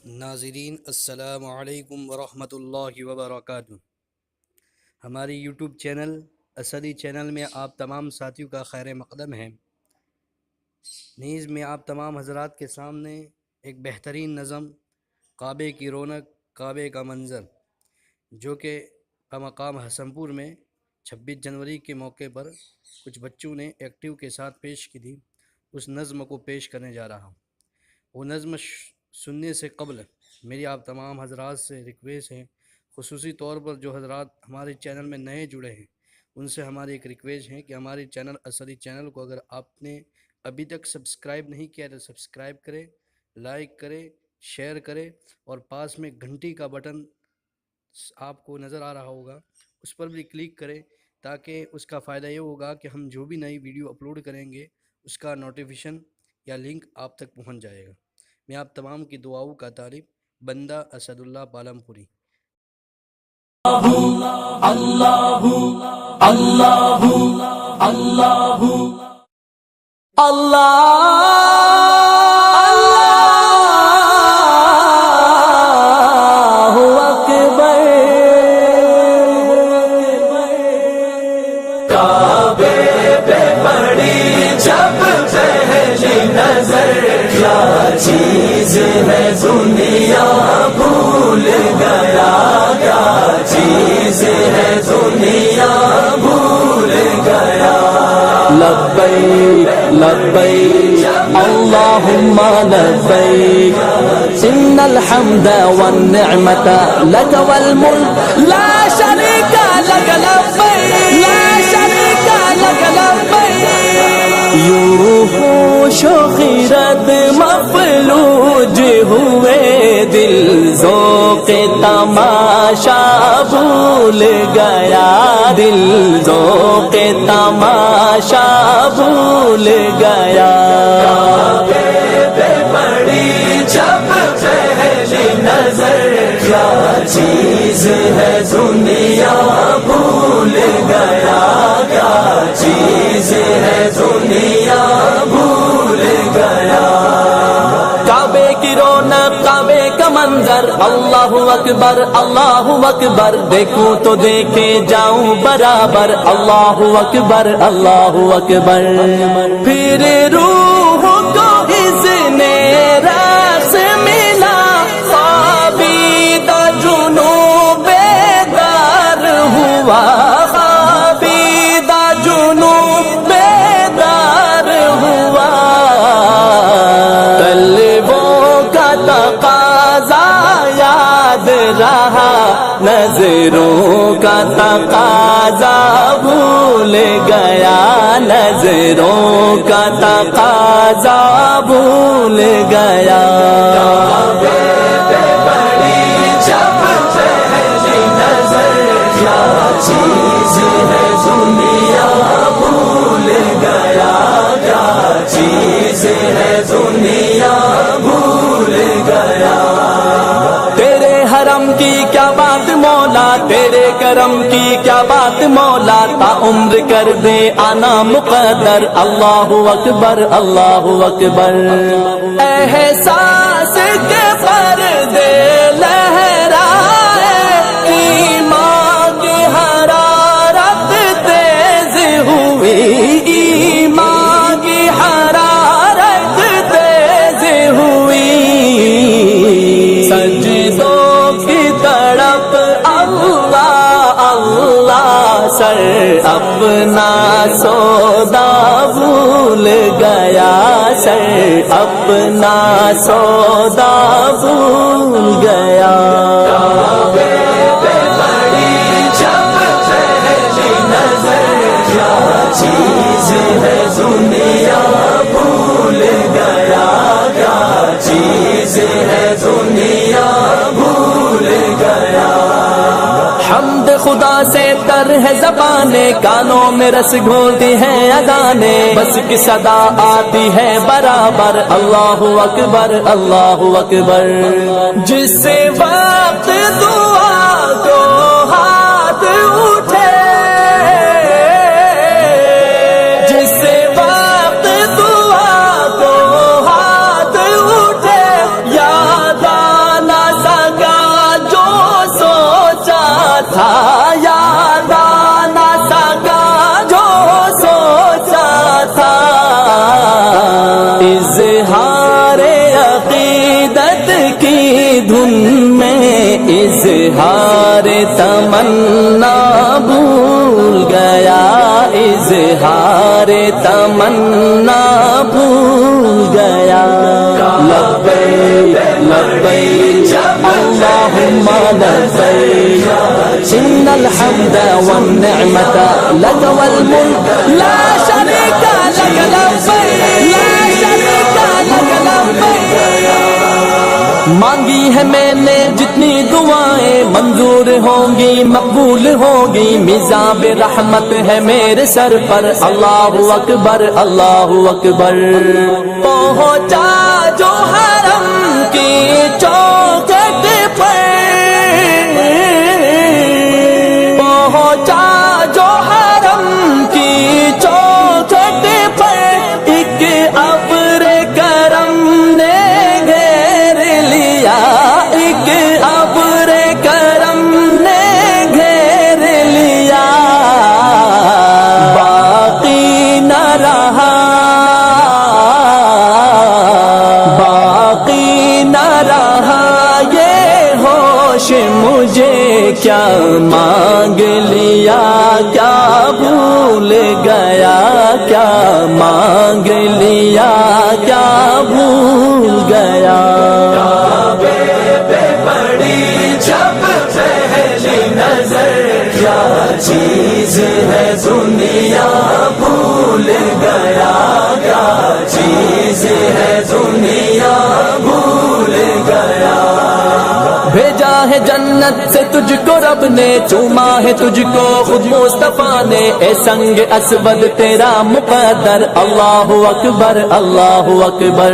ناظرین السلام علیکم ورحمۃ اللہ وبرکاتہ۔ ہماری یوٹیوب چینل اسدی چینل میں آپ تمام ساتھیوں کا خیر مقدم ہے۔ نیز میں آپ تمام حضرات کے سامنے ایک بہترین نظم کعبے کی رونق کعبے کا منظر، جو کہ بمقام حسن پور میں 26 جنوری کے موقع پر کچھ بچوں نے ایکٹیو کے ساتھ پیش کی تھی، اس نظم کو پیش کرنے جا رہا ہوں۔ وہ نظم سننے سے قبل میری آپ تمام حضرات سے ریکویسٹ ہے، خصوصی طور پر جو حضرات ہمارے چینل میں نئے جڑے ہیں ان سے ہماری ایک ریکویسٹ ہے کہ ہمارے چینل اسدی چینل کو اگر آپ نے ابھی تک سبسکرائب نہیں کیا تو سبسکرائب کرے، لائک کرے، شیئر کرے، اور پاس میں گھنٹی کا بٹن آپ کو نظر آ رہا ہوگا اس پر بھی کلک کرے، تاکہ اس کا فائدہ یہ ہوگا کہ ہم جو بھی نئی ویڈیو اپلوڈ کریں گے اس کا نوٹیفیکیشن یا لنک آپ تک پہنچ جائے گا۔ میں آپ تمام کی دعاؤں کا طالب بندہ اسد اللہ پالم پوری۔ اللہ اللہ اللہ اللہ اکبر۔ کعبے پہ پڑی جب پہلی نظر، کیا چیز ہے دنیا بھول گیا، کیا چیز ہے دنیا بھول گیا۔ لبیک لبیک اللہم لبیک، ان الحمد والنعمت لک والملک لا شریک لک، لبیک لا شریک لک، لبیک۔ یوں ہوش و خیرت مفلوج ہوئے، دل ذوق تماشا بھول گیا، دل ذوق تماشا بھول گیا۔ کعبے پہ پڑی جب پہلی نظر، کیا چیز ہے دنیا بھول گیا، کیا چیز ہے دنیا بھول گیا۔ کعبے کی رونق کعبے کا منظر، اللہ اکبر اللہ اکبر، دیکھوں تو دیکھے جاؤں برابر، اللہ اکبر اللہ اکبر۔ پھر روح کو اذن رس ملا، خوابیدہ جنون بیدار ہوا، خوابیدہ جنون بیدار ہوا۔ طلبوں کا تقاضا یاد رہا، نظروں کا تقاضا بھول گیا، نظروں کا تقاضا بھول گیا۔ کعبے پہ پڑی جب پہلی نظر، کیا چیز ہے دنیا بھول گیا، کیا چیز ہے دنیا بھول گیا۔ تیرے حرم کی کیا بات مولا، تیرے کرم کی کیا بات مولا، تا عمر کر دے آنا مقدر، اللہ اکبر اللہ اکبر۔ احساس کے پردے لہرائے، ایمان کی حرارت تیز ہوئی، ایمان کی حرارت تیز ہوئی۔ سجدوں کی تڑپ اللہ اللہ، سر اپنا سودا بھول گیا، سر اپنا سودا بھول گیا۔ کعبے پہ پڑی جب پہلی نظر، کیا چیز ہے دنیا بھول گیا، کیا چیز ہے دنیا بھول گیا۔ حمد خدا سے تر ہے زبانیں، کانوں میں رس گھولتی ہے اذانیں، بس کی صدا آتی ہے برابر، اللہ اکبر اللہ اکبر۔ جس وقت دعا کو ہاتھ اٹھے، جس وقت دعا کو ہاتھ اٹھے، یاد اظہار تمنا بھول گیا، اظہار تمنا بھول گیا۔ لبیک لبیک اللہم لبیک ان الحمد والنعمت لک والملک لا شریک لک لبیک لا شریک لک لبیک۔ مانگی ہے میں نے جتنی دعائیں منظور ہوں گی مقبول ہوگی، میزاب رحمت ہے میرے سر پر، اللہ اکبر اللہ اکبر۔ پہنچا جو حرم کی چوکھٹ پر، پہنچا جو حرم کی چوکھٹ پر، ایک ابر کرم نے گھیر لیا، ایک ابر کرم نے گھیر لیا، باقی نہ رہا، باقی نہ رہا یہ ہوش مجھے، کیا مانگ لیا کیا بھول گیا، کیا مانگ لیا کیا بھول گیا۔ کعبے پہ پڑی جب پہلی نظر، کیا چیز ہے دنیا بھول گیا، کیا چیز ہے دنیا بھول گیا۔ بھیجا ہے جنت سے تجھ کو رب نے، چوما ہے تجھ کو خود مصطفیٰ نے، اے سنگ اسود تیرا مقدر، اللہ اکبر اللہ اکبر۔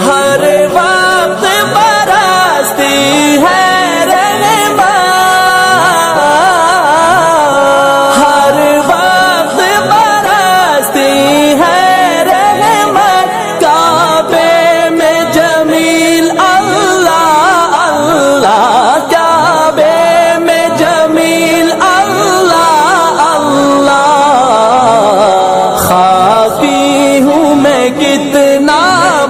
ہر وقت برستی ہے رحمت، ہر وقت برستی ہے رحمت، کعبے میں جمیل اللہ اللہ، کعبے میں جمیل اللہ اللہ۔ خافی ہوں میں کتنا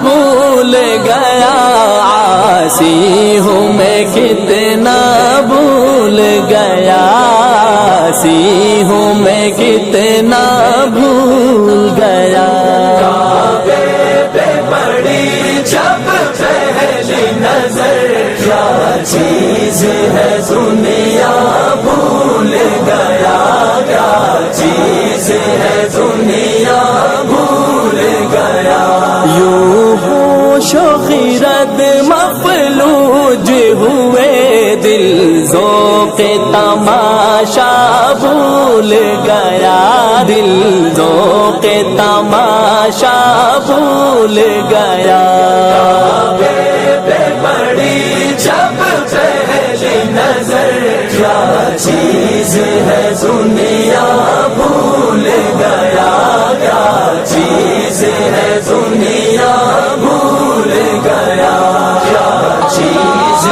بھول گیا، عاصی ہوں میں کتنا بھول گیا، عاصی ہوں میں کتنا بھول گیا۔ کعبے پہ پڑی جب پہلی نظر، کیا چیز ہے دنیا بھول گیا، کیا چیز ہے دنیا بھول گیا۔ یوں ہوش و خیرت مفلوج ہوئے، دل ذوق تماشا بھول گیا، دل ذوق تماشا بھول گیا۔ کعبے پہ پڑی جب پہلی نظر، کیا چیز ہے دنیا بھول گیا، کیا چیز ہے دنیا بھول گیا، کیا چیز